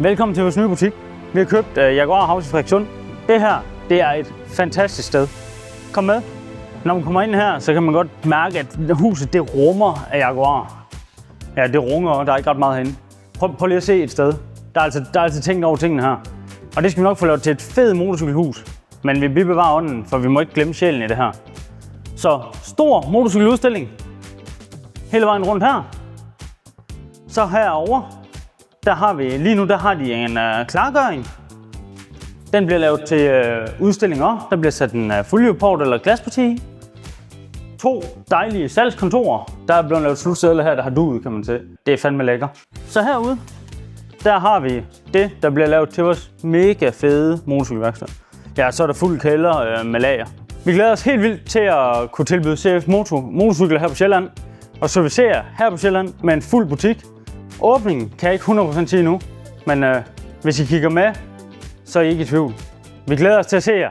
Velkommen til vores nye butik. Vi har købt Jaguar House i Frederikssund. Det her, det er et fantastisk sted. Kom med. Når man kommer ind her, så kan man godt mærke, at huset det rummer af Jaguar. Ja, det runger, der er ikke ret meget herinde. Prøv lige at se et sted. Der er altså tænkt over tingene her. Og det skal vi nok få lavet til et fedt motorcykelhus. Men vi bevarer ånden, for vi må ikke glemme sjælen i det her. Så stor motorcykeludstilling. Hele vejen rundt her. Så herovre, der har vi lige nu, der har de en klargøring. Den bliver lavet til udstillinger. Der bliver sat en fuldhjulsport eller glasparti. 2 dejlige salgskontorer. Der er blevet lavet slutsedler her, der har duet, kan man se. Det er fandme lækker. Så herude, der har vi det, der bliver lavet til vores mega fede motorcykelværksted. Ja, så er der fuld kælder med lager. Vi glæder os helt vildt til at kunne tilbyde CF motorcykler her på Sjælland. Og servicere her på Sjælland med en fuld butik. Åbningen kan jeg ikke 100% sige nu, men hvis I kigger med, så er I ikke i tvivl. Vi glæder os til at se jer.